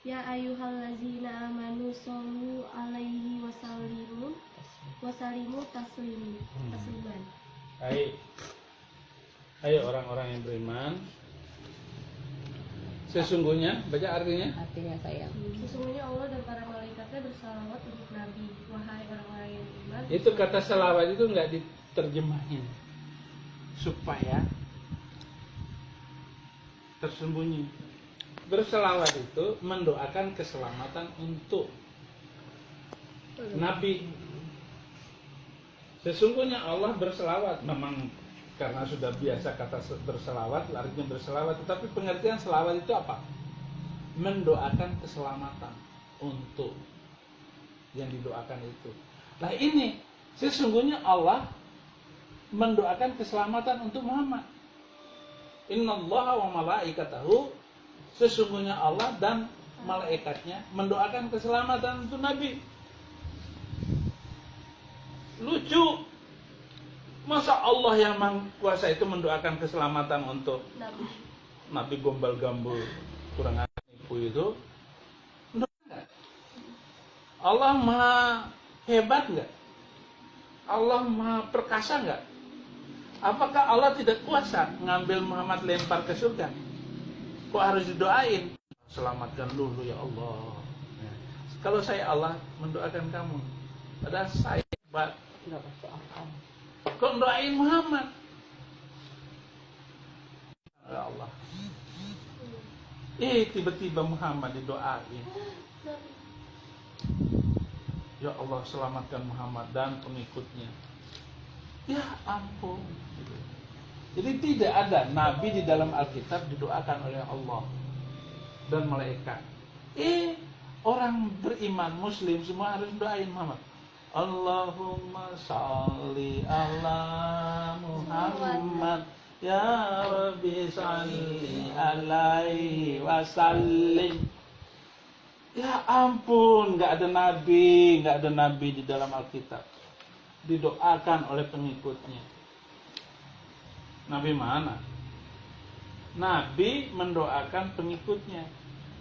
Ya ayyuhallazina amanu shollu alaihi wasallimu tasliman. Baik. Ayo orang-orang yang beriman. Sesungguhnya, baca artinya. Artinya sayang. Sesungguhnya Allah dan para malaikatnya bersalawat untuk Nabi. Wahai orang-orang yang beriman. Itu kata salawat itu nggak diterjemahin supaya tersembunyi. Berselawat itu mendoakan keselamatan untuk Nabi. Sesungguhnya Allah berselawat, memang karena sudah biasa kata berselawat, artinya berselawat. Tetapi pengertian selawat itu apa? Mendoakan keselamatan untuk yang didoakan itu. Nah ini, sesungguhnya Allah mendoakan keselamatan untuk Muhammad. Innallaha wa malaikatahu, sesungguhnya Allah dan malaikatnya mendoakan keselamatan untuk Nabi. Lucu. Masa Allah yang Maha Kuasa itu mendoakan keselamatan untuk Nabi gombal-gambul kurang nipu itu? Enggak. Allah Maha hebat enggak? Allah Maha perkasa enggak? Apakah Allah tidak kuasa ngambil Muhammad lempar ke surga? Kok harus didoain? Selamatkan dulu ya Allah. Kalau saya Allah mendoakan kamu, padahal saya hebat. Enggak masuk akal. Kok doain Muhammad? Ya Allah. Tiba-tiba Muhammad didoain. Ya Allah, selamatkan Muhammad dan pengikutnya. Ya ampun. Jadi tidak ada nabi di dalam Alkitab didoakan oleh Allah dan malaikat. Orang beriman Muslim semua harus doain Muhammad. Allahumma sholli ala Muhammad ya Rabbi sholli alaihi wasallim. Ya ampun, nggak ada nabi di dalam Alkitab didoakan oleh pengikutnya. Nabi mana? Nabi mendoakan pengikutnya,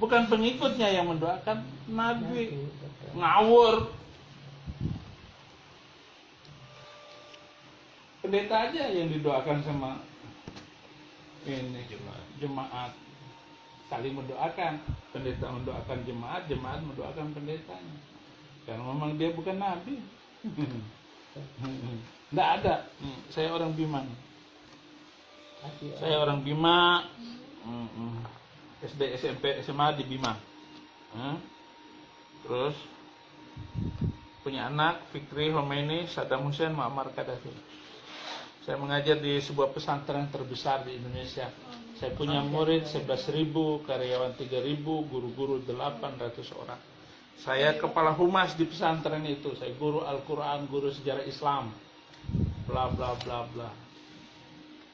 bukan pengikutnya yang mendoakan Nabi. Ngawur. Pendeta aja yang didoakan sama ini jemaat, saling mendoakan. Pendeta mendoakan jemaat, jemaat mendoakan pendetanya. Karena memang dia bukan nabi. Nggak ada. Saya orang Bima. Saya orang Bima. SD, SMP, SMA di Bima. Terus punya anak Fikri Khomeini, Saddam Hussein, Muammar Gaddafi. Saya mengajar di sebuah pesantren terbesar di Indonesia. Saya punya murid 11.000, karyawan 3.000, guru-guru 800 orang. Saya kepala humas di pesantren itu. Saya guru Al-Quran, guru sejarah Islam, bla bla bla bla,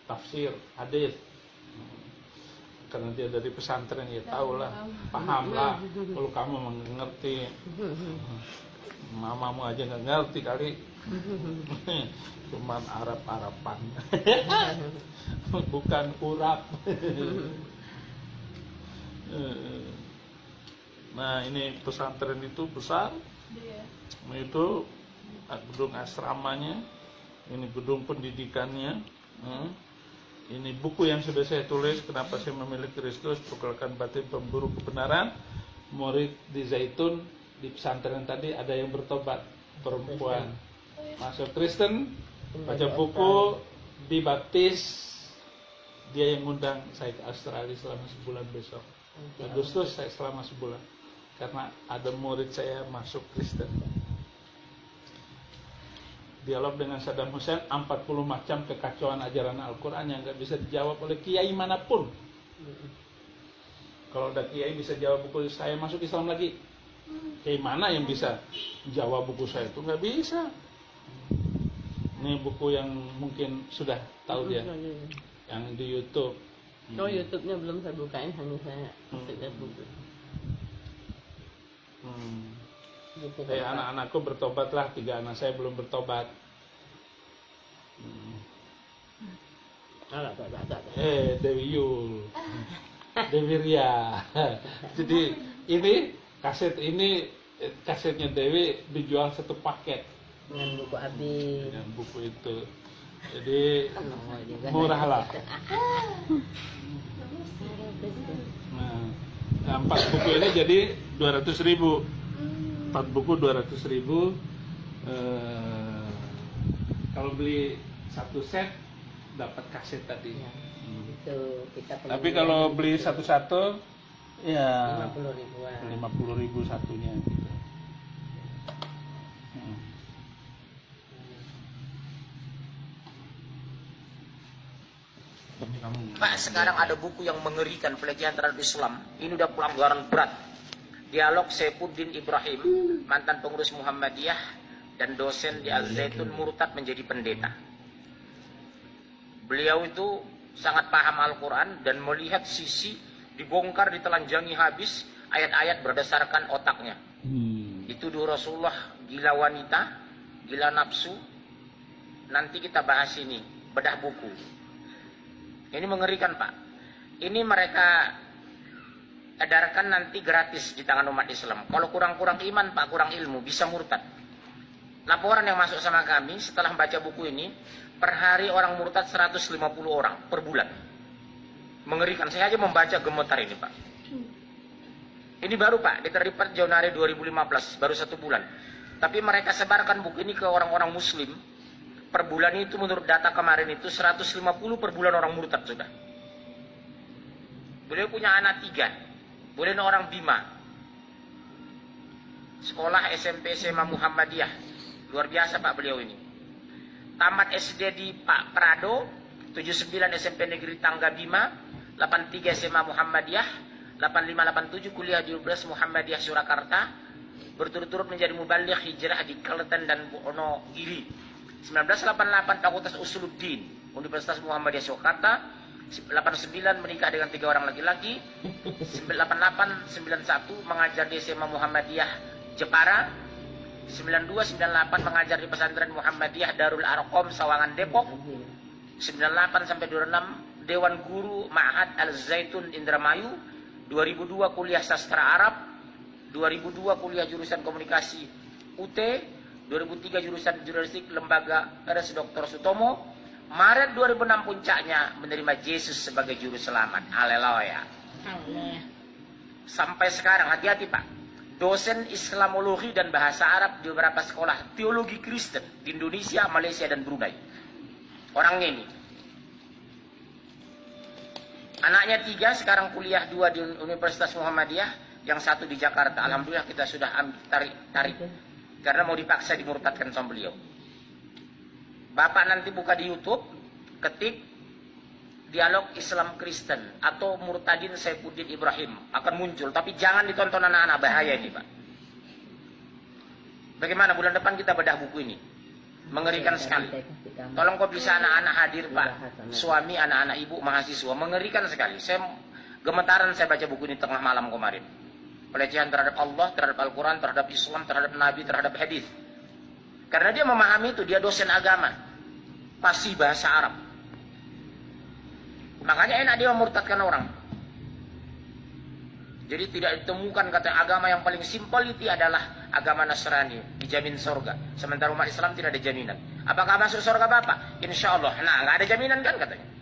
tafsir, hadis. Karena dia dari pesantren ya tahulah, pahamlah. Kalau kamu mengerti, mamamu aja nggak ngerti kali. Cuman Arab-Araban. Bukan urap. Nah ini pesantren itu besar. Itu gedung asramanya, ini gedung pendidikannya. Ini buku yang sudah saya tulis, Kenapa Saya Memilih Kristus, Pukulkan Batin Pemburu Kebenaran. Murid di Zaitun, di pesantren tadi ada yang bertobat, perempuan masuk Kristen, baca buku, dibaptis. Dia yang ngundang saya ke Australia selama sebulan besok. Agustus saya selama sebulan, karena ada murid saya masuk Kristen. Dialog dengan Saddam Hussein, 40 macam kekacauan ajaran Al-Quran yang gak bisa dijawab oleh kiai manapun. Kalau ada kiai bisa jawab buku saya masuk Islam lagi, kiai mana yang bisa jawab buku saya itu? Gak bisa. Ini buku yang mungkin sudah tahu dia, yang di YouTube. YouTube-nya belum saya bukain, hanya saya lihat buku. Anak-anakku bertobatlah, 3 anak saya belum bertobat. Dewi Yul, Dewi Ria. Jadi Ini kasetnya Dewi dijual satu paket Dengan buku Abi. dengan buku itu. Jadi Oh, juga. murah lah. Nah, 4 buku ini jadi 200.000. 4 buku 200.000. Kalau beli satu set dapat kaset tadi. Ya, itu kita Tapi kalau beli satu-satu ya 50 ribuan. 50.000 satunya gitu. Pak, sekarang ada buku yang mengerikan pelecehan terhadap Islam. Ini udah pelanggaran berat. Dialog Saifuddin Ibrahim, mantan pengurus Muhammadiyah dan dosen di Al-Zaitun, murtad menjadi pendeta. Beliau itu sangat paham Al-Quran dan melihat sisi dibongkar, ditelanjangi habis ayat-ayat berdasarkan otaknya. Dituduh Rasulullah gila wanita, gila nafsu. Nanti kita bahas ini, bedah buku. Ini mengerikan, Pak. Ini mereka edarkan nanti gratis di tangan umat Islam. Kalau kurang-kurang iman, Pak, kurang ilmu, bisa murtad. Laporan yang masuk sama kami setelah membaca buku ini, per hari orang murtad 150 orang per bulan. Mengerikan. Saya aja membaca gemetar ini, Pak. Ini baru, Pak, diterima Januari 2015, baru 1 bulan. Tapi mereka sebarkan buku ini ke orang-orang Muslim. Per bulan itu menurut data kemarin itu 150 per bulan orang murtad sudah. Beliau punya anak 3. Beliau orang Bima. Sekolah SMP SMA Muhammadiyah. Luar biasa, Pak, beliau ini. Tamat SD di Pak Prado, 79 SMP Negeri Tangga Bima, 83 SMA Muhammadiyah, 8587 kuliah di Universitas Muhammadiyah Surakarta, berturut-turut menjadi mubaligh hijrah di Klaten dan Wonogiri. 1988 Fakultas Usuluddin Universitas Muhammadiyah Surakarta. 89 menikah dengan 3 orang laki-laki. 8891 mengajar di SMA Muhammadiyah Jepara. 9298 mengajar di pesantren Muhammadiyah Darul Arqam Sawangan Depok. 98 sampai 26 Dewan Guru Ma'had Al-Zaitun Indramayu. 2002 kuliah sastra Arab. 2002 kuliah jurusan komunikasi UT. 2003 jurusan jurnalistik Lembaga RS Dr. Sutomo. Maret 2006 puncaknya menerima Yesus sebagai juru selamat. Haleluya. Sampai sekarang hati-hati, Pak. Dosen Islamologi dan bahasa Arab di beberapa sekolah teologi Kristen di Indonesia, Malaysia dan Brunei. Orangnya ini. Anaknya 3 sekarang kuliah 2 di Universitas Muhammadiyah, yang 1 di Jakarta. Alhamdulillah kita sudah tarik. Karena mau dipaksa dimurtadkan sama beliau. Bapak nanti buka di YouTube, ketik dialog Islam Kristen atau Murtadin Saifuddin Ibrahim, akan muncul. Tapi jangan ditonton anak-anak, bahaya ini, Pak. Bagaimana bulan depan kita bedah buku ini? Mengerikan sekali. Tolong kok bisa anak-anak hadir, Pak. Suami, anak-anak, ibu, mahasiswa. Mengerikan sekali. Saya gemetaran saya baca buku ini tengah malam kemarin. Pelecehan terhadap Allah, terhadap Al-Quran, terhadap Islam, terhadap Nabi, terhadap hadis. Karena dia memahami itu, dia dosen agama, fasih bahasa Arab. Makanya enak dia memurtadkan orang. Jadi tidak ditemukan kata agama yang paling simpel itu adalah agama Nasrani, dijamin surga. Sementara umat Islam tidak ada jaminan. Apakah masuk surga Bapak? Insya Allah. Nah, nggak ada jaminan kan katanya.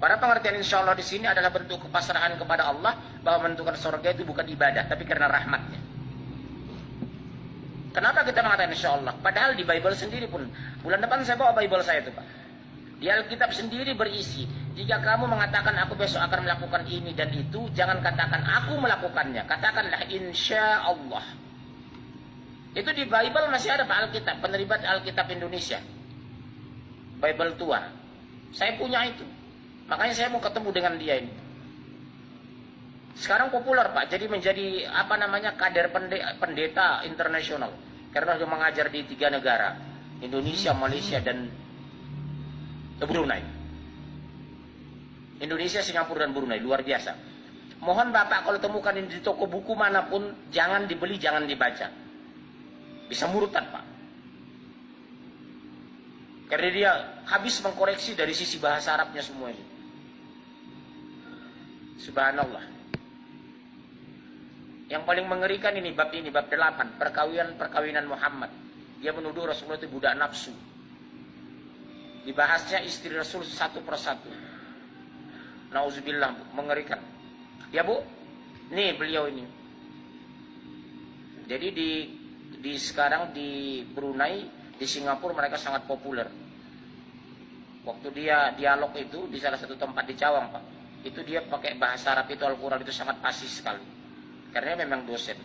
Pada pengertian insya Allah di sini adalah bentuk kepasrahan kepada Allah bahwa menentukan surga itu bukan ibadah, tapi karena rahmatnya. Kenapa kita mengatakan insya Allah? Padahal di Bible sendiri pun, bulan depan saya bawa Bible saya itu, Pak. Di Alkitab sendiri berisi, jika kamu mengatakan aku besok akan melakukan ini dan itu, jangan katakan aku melakukannya, katakanlah insya Allah. Itu di Bible masih ada, Pak, Alkitab, penerbitan Alkitab Indonesia, Bible tua. Saya punya itu. Makanya saya mau ketemu dengan dia ini. Sekarang populer, Pak, jadi menjadi apa namanya kader pendeta internasional. Karena dia mengajar di 3 negara, Indonesia, Malaysia dan Brunei. Indonesia, Singapura dan Brunei, luar biasa. Mohon Bapak kalau temukan ini di toko buku manapun, jangan dibeli, jangan dibaca. Bisa murtad, Pak. Karena dia habis mengkoreksi dari sisi bahasa Arabnya semua ini. Subhanallah. Yang paling mengerikan ini bab 8, perkawinan Muhammad. Dia menuduh Rasulullah itu budak nafsu. Dibahasnya istri Rasul satu persatu. Nauzubillah, mengerikan. Ya Bu, nih beliau ini. Jadi sekarang di Brunei, di Singapura mereka sangat populer. Waktu dia dialog itu di salah satu tempat di Cawang, Pak, itu dia pakai bahasa Arab itu, Al-Quran itu sangat fasih sekali. Karena dia memang dosen.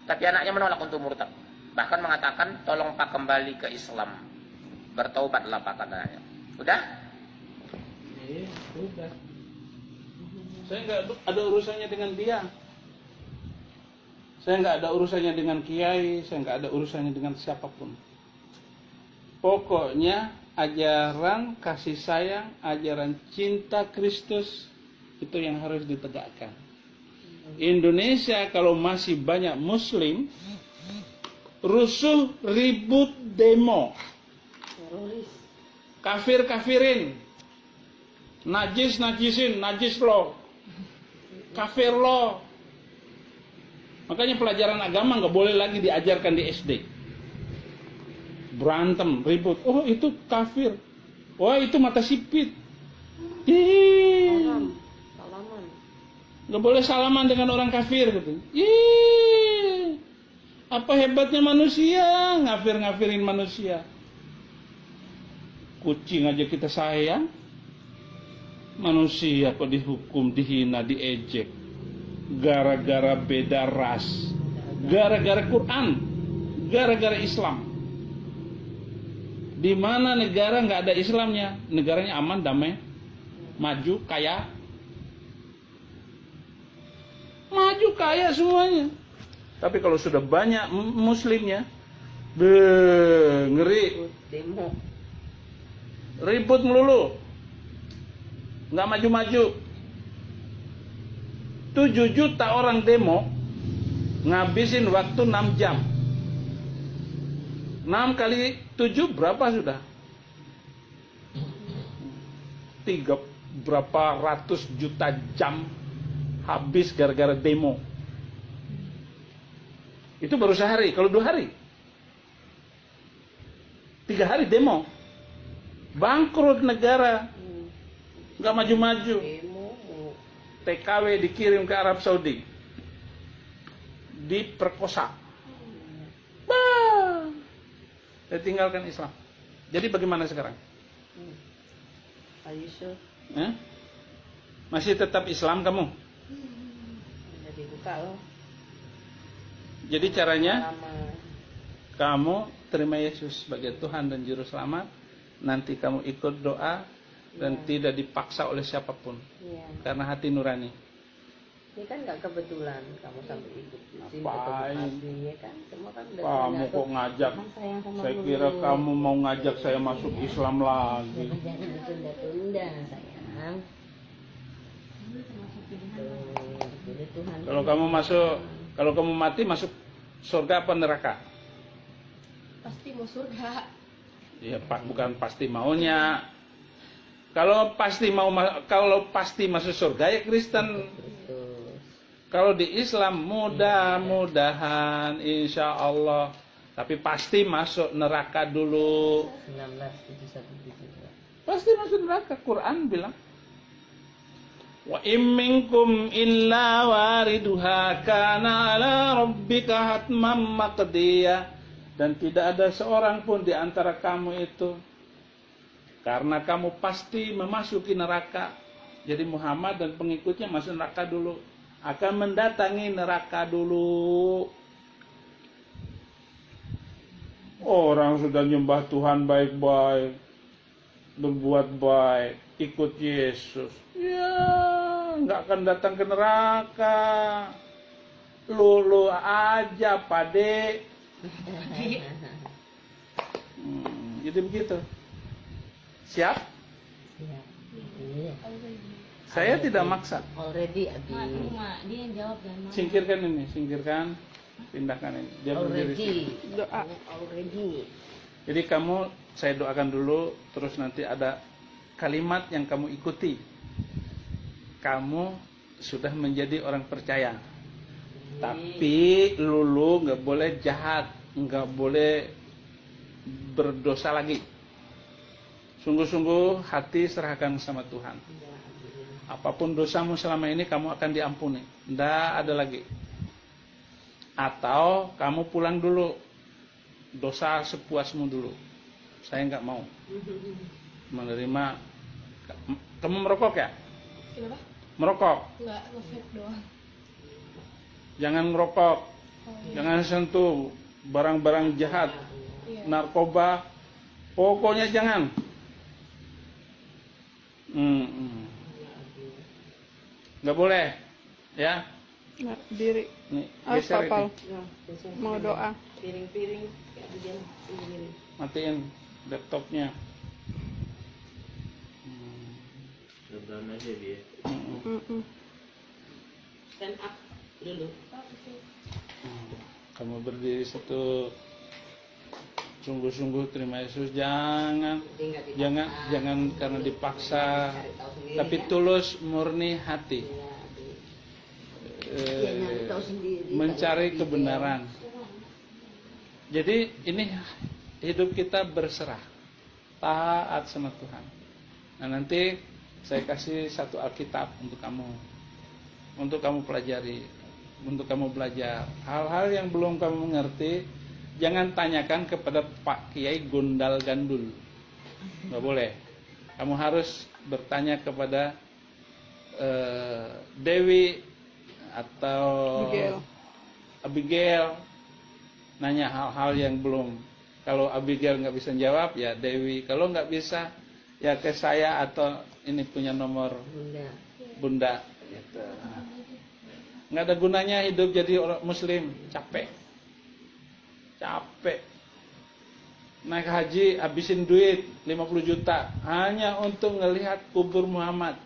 Tapi anaknya menolak untuk murtad. Bahkan mengatakan, tolong Pak kembali ke Islam. Bertaubatlah Pak katanya. Udah? Udah. Saya nggak ada urusannya dengan dia. Saya nggak ada urusannya dengan kiai. Saya nggak ada urusannya dengan siapapun. Pokoknya ajaran kasih sayang, ajaran cinta Kristus itu yang harus ditegakkan. Indonesia kalau masih banyak Muslim, rusuh, ribut, demo, kafir-kafirin, najisin, najis lo, kafir lo. Makanya pelajaran agama nggak boleh lagi diajarkan di SD. Berantem, ribut. Oh itu kafir. Wah itu mata sipit. Salaman. Nggak boleh salaman dengan orang kafir gitu. Apa hebatnya manusia, ngafir-ngafirin manusia. Kucing aja kita sayang. Manusia kok dihukum, dihina, diejek. Gara-gara beda ras. Gara-gara Quran. Gara-gara Islam. Di mana negara nggak ada Islamnya, negaranya aman, damai, maju, kaya. Maju, kaya semuanya. Tapi kalau sudah banyak Muslimnya, ngeri. Demo. Ribut melulu. Nggak maju-maju. 7 juta orang demo, ngabisin waktu 6 jam. 6 kali 7 berapa sudah? 3 berapa ratus juta jam habis gara-gara demo. Itu baru sehari, kalau 2 hari. 3 hari demo. Bangkrut negara. Nggak maju-maju. TKW dikirim ke Arab Saudi. Diperkosa. Dia tinggalkan Islam. Jadi bagaimana sekarang? Are you sure? Masih tetap Islam kamu? Jadi buka loh. Jadi caranya Lama. kamu terima Yesus sebagai Tuhan dan Juru Selamat. Nanti kamu ikut doa dan tidak dipaksa oleh siapapun. Iya. Karena hati nurani. Ini kan nggak kebetulan kamu sampai ikut izin Ngapain? ketemu ya kan? Semua kan udah Kamu diatur. kok ngajak? Kan sayang sama Saya dulu. kira kamu mau ngajak saya masuk Islam lagi. Jangan ditunda-tunda sayang. Pilih Tuhan. Kalau kamu mati masuk surga apa neraka? Pasti mau surga. Ya Pak, bukan pasti maunya. Kalau pasti masuk surga ya Kristen. Kalau di Islam mudah-mudahan insya Allah. Tapi pasti masuk neraka dulu. 1971. Pasti masuk neraka. Quran bilang. Wa imminkum illa wariduha kana ala rabbika hatmam maqdiya. Dan tidak ada seorang pun di antara kamu itu. Karena kamu pasti memasuki neraka. Jadi Muhammad dan pengikutnya masuk neraka dulu. Akan mendatangi neraka dulu. Orang sudah nyembah Tuhan baik-baik, berbuat baik, ikut Yesus. Ya, nggak akan datang ke neraka. Lulu aja, Pade. Jadi begitu. Siap? Iya. Iya. Saya tidak maksa. Already Abi. Mak, dia yang jawab dan Mak. Singkirkan ini, pindahkan ini. Dia berdiri Already. sini. Doa. Already. Jadi saya doakan dulu, terus nanti ada kalimat yang kamu ikuti. Kamu sudah menjadi orang percaya. Tapi lulu nggak boleh jahat, nggak boleh berdosa lagi. Sungguh-sungguh hati serahkan sama Tuhan. Apapun dosamu selama ini kamu akan diampuni. Nggak ada lagi. Atau kamu pulang dulu, dosa sepuasmu dulu. Saya nggak mau menerima. Kamu merokok ya? Kenapa? Merokok. Enggak, nge-vape doang. Jangan merokok. Oh, iya. Jangan sentuh barang-barang jahat, Iya. narkoba. Pokoknya jangan. Nggak boleh, ya. Nah, diri. Nih, Harus geser kapal. ini. Mau doa. Piring-piring kayak begini. Begini. Matiin laptopnya. Lebaran aja dia. Mm-mm. Stand up dulu. Kamu berdiri situ, sungguh-sungguh terima Yesus. Jangan karena dipaksa, tapi tulus murni hati. Mencari kebenaran. Jadi ini hidup kita berserah, taat sama Tuhan. Nah, nanti saya kasih satu Alkitab untuk kamu pelajari, untuk kamu belajar hal-hal yang belum kamu mengerti. Jangan tanyakan kepada Pak Kiai gondal gandul, nggak boleh. Kamu harus bertanya kepada Dewi atau Abigail, nanya hal-hal yang belum. Kalau Abigail nggak bisa jawab, ya Dewi. Kalau nggak bisa, ya ke saya atau ini punya nomor Bunda. Gitu. Nggak ada gunanya hidup jadi orang Muslim, capek. Naik haji, habisin duit 50 juta hanya untuk ngelihat kubur Muhammad.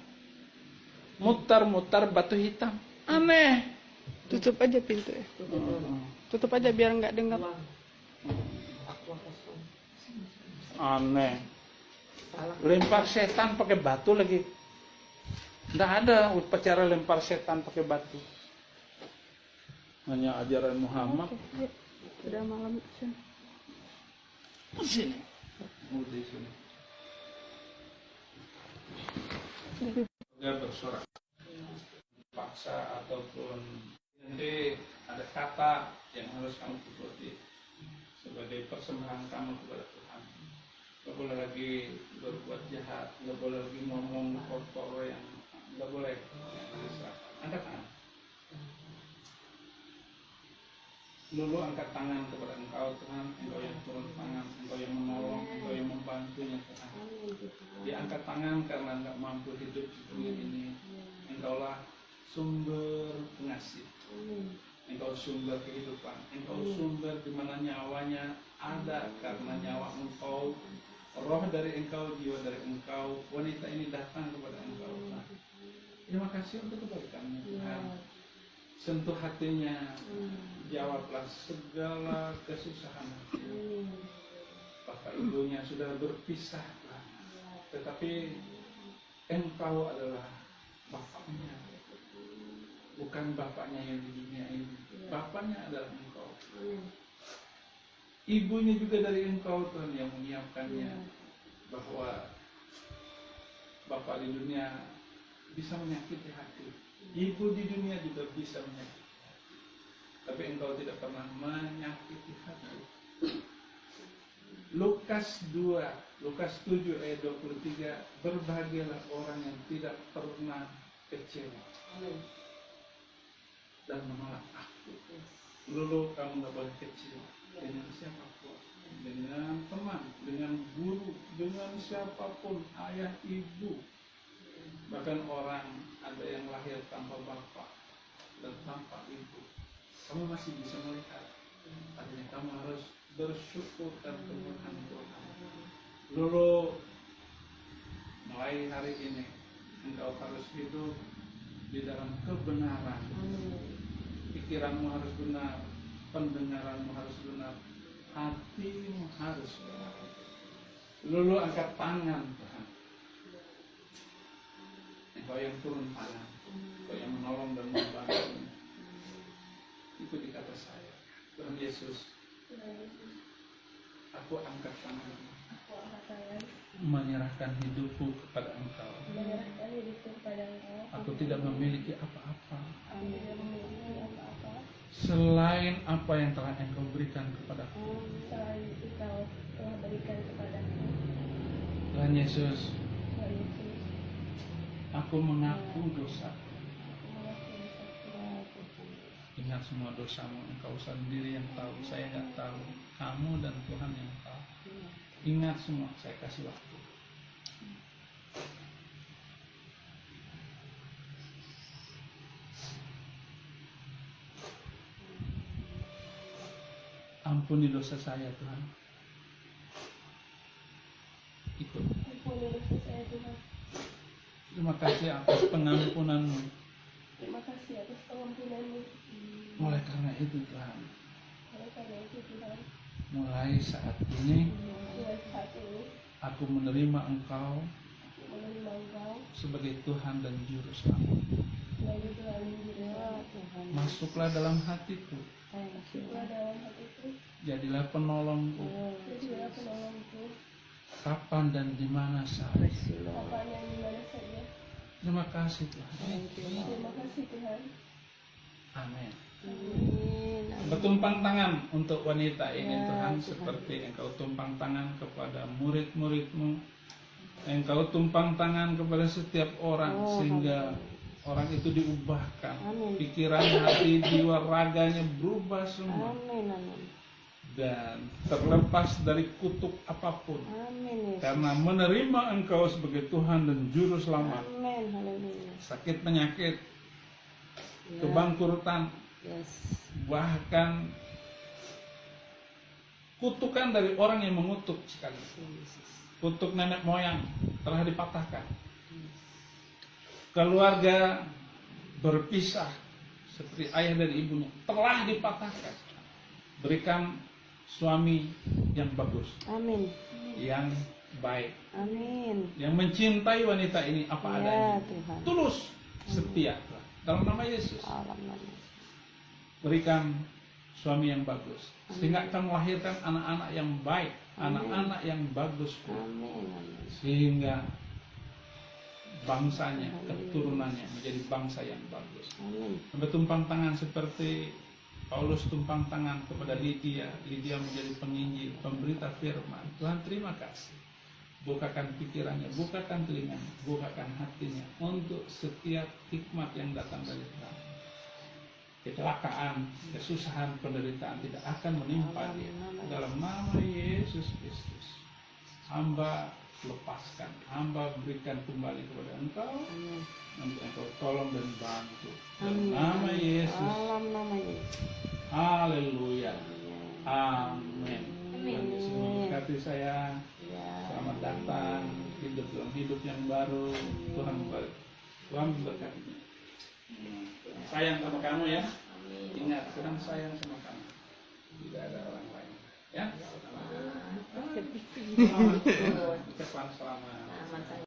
Mutar-mutar batu hitam, aneh. Tutup aja pintu ya. Tutup aja biar nggak dengar. Aneh. Lempar setan pakai batu lagi. Nggak ada upacara lempar setan pakai batu. Hanya ajaran Muhammad. Yuk, udah malam sini. Sini. Di sini. Dia bersorak. Paksa ataupun nanti ada kata yang harus kamu turuti sebagai persembahan kamu kepada Tuhan. Nggak boleh lagi berbuat jahat, nggak boleh lagi ngomong kotor yang nggak boleh. Angkat tangan. Dulu angkat tangan kepada Engkau Tuhan, Engkau yang turun tangan, Engkau yang menolong, Engkau yang membantunya Tuhan. Dia angkat tangan karena nggak mampu hidup di dunia ini. Engkaulah sumber pengasih. Engkau sumber kehidupan. Engkau sumber di mana nyawanya ada karena nyawa Engkau. Roh dari Engkau, jiwa dari Engkau. Wanita ini datang kepada Engkau. Terima kasih untuk kebaikan-Mu Tuhan. Sentuh hatinya, jawablah segala kesusahan hati. Bapak ibunya sudah berpisah, tetapi Engkau adalah bapaknya, bukan bapaknya yang di dunia ini. Bapaknya adalah Engkau. Ibunya juga dari Engkau Tuhan yang menyiapkannya, bahwa bapak di dunia bisa menyakiti hati. Ibu di dunia juga bisa menyakiti hati. Tapi Engkau tidak pernah menyakiti hati. Lukas 7 ayat 23, berbahagialah orang yang tidak pernah kecewa dan menolak aku. Dulu kamu gak boleh kecewa dengan siapapun, dengan teman, dengan guru, dengan siapapun, ayah, ibu. Bahkan orang ada yang lahir tanpa bapak dan tanpa ibu, kamu masih bisa melihat. Artinya kamu harus bersyukur dan kemurahan Tuhan. Dulu mulai hari ini engkau harus hidup di dalam kebenaran. Pikiranmu harus benar, pendengaranmu harus benar, hatimu harus benar. Dulu angkat tangan Tuhan. Engkau yang turun tangan, Engkau yang menolong. Yesus, Tuhan Yesus, aku angkat tangan, aku angkat tangan, menyerahkan hidupku kepada Engkau. menyerahkan hidupku kepada Engkau. Aku tidak memiliki apa-apa Aku tidak memiliki apa-apa selain apa yang telah Engkau berikan kepadaku. selain Engkau telah berikan kepadaku. Tuhan Yesus, Tuhan Yesus, aku mengaku dosa. aku mengaku dosaku. Ingat semua dosamu, Engkau sendiri yang tahu, saya nggak tahu. Kamu dan Tuhan yang tahu. Ingat semua, saya kasih waktu. Ampuni dosa saya, Tuhan. Ikut. Ampuni dosa saya Tuhan. Terima kasih atas pengampunan-Mu. Terima kasih atas pengampunan-Mu. Mulai karena itu, Tuhan, Oleh karena itu Tuhan, mulai saat ini mulai saat ini aku menerima Engkau aku menerima Engkau sebagai Tuhan dan Juru Selamat. sebagai Tuhan dan Juru Selamat. Masuklah dalam hatiku, Masuklah dalam hatiku, jadilah penolongku, jadilah penolongku, kapan dan di mana saja. kapan dan di mana saja. Terima kasih, Tuhan. Terima kasih Tuhan. Amin. Amin. Bertumpang tangan untuk wanita ini, Tuhan, seperti Engkau tumpang tangan kepada murid-murid-Mu. Engkau tumpang tangan kepada setiap orang, sehingga orang itu diubahkan. Pikiran, hati, jiwa, raganya berubah semua. Amin. Amin. Dan terlepas dari kutuk apapun. Amin. Karena menerima Engkau sebagai Tuhan dan Juru Selamat. Amin. Haleluya. Sakit penyakit, kebangkrutan, Yes. bahkan kutukan dari orang yang mengutuk sekali. Kutuk nenek moyang telah dipatahkan. Keluarga berpisah seperti ayah dari ibunya telah dipatahkan. Berikan suami yang bagus, Amin. yang baik, Amin. yang mencintai wanita ini apa adanya, Tuhan. tulus, setia. Dalam nama Yesus, Alam nama. berikan suami yang bagus, sehingga akan melahirkan anak-anak yang baik, anak-anak yang bagus, Amin. Amin. sehingga bangsanya, keturunannya menjadi bangsa yang bagus. Amin. Bertumpang tangan seperti Paulus tumpang tangan kepada Lydia. Lydia menjadi penginjil, pemberita firman. Tuhan, terima kasih. Bukakan pikirannya, bukakan telinganya, bukakan hatinya untuk setiap hikmat yang datang dari Tuhan. Kecelakaan, kesusahan, penderitaan tidak akan menimpa dia. Dalam nama Yesus Kristus, hamba lepaskan, hamba berikan kembali kepada Engkau. Nanti Engkau tolong dan bantu. Dalam nama Yesus. Alam nama Yesus. Haleluya. Amin. Tuhan Yesus memberkati saya. Selamat datang hidup dalam hidup yang baru. Tuhan memberkati. Tuhan memberkati. Sayang sama kamu ya. Ingat, Tuhan sayang sama kamu. Tidak ada orang lain. Ya. Selamat. Ucapan selamat.